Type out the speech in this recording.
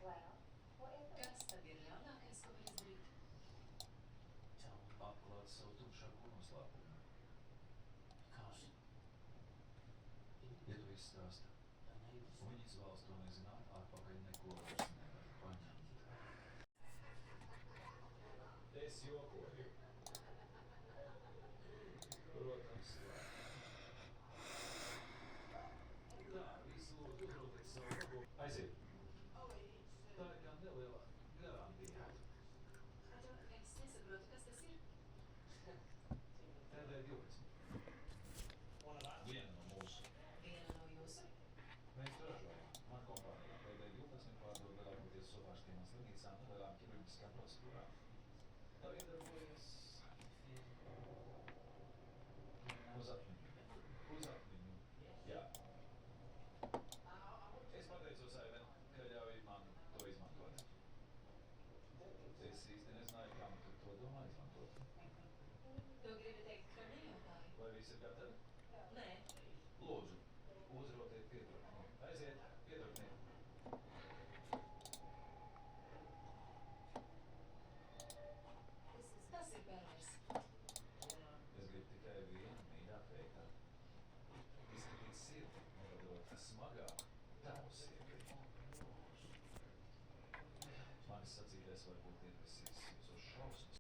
Kas tad ir ļaunākais, ko var izdarīt? Atklāt savu tumšāko noslēpumu. Kāds? Ja tu izstāsti, un viņi izvēlas to nezināt, atpakaļ neko vairs nevar paņemt. Es jokoju. Protams, var. Tā, visu lūdzu uzrūtiet savu labo. Aiziet. Tā ir kā neliela garantija. Es nesaprotu, kas tas ir. TD12. Viena no mūsu. Viena no jūsu. Mēs ražojam. Man kompānija TD12 pārdod lielākoties sovārstiem un slimnīcām un lielām ķirurģiskām procedūrām. Tā iedarbojas uz atmiņu. Uz atmiņu. Jā. Es pateicos Aiven, ka ļauj man to izmantot. Es īsti nezināju, kā man to domā izmantot. Tu gribi teikt, ka nejautāju? Vai viss ir gatavi? Nē. Lūdzu, uzrotiet piedrukni. Aiziet, piedrukni. Tas ir pervers. Es gribu tikai vienu mīļāk veiktā. Izskatīt sirdi, neradot smagāk tavu sirdi. Manis sacītais varbūt ir visīs jūsos šausmas.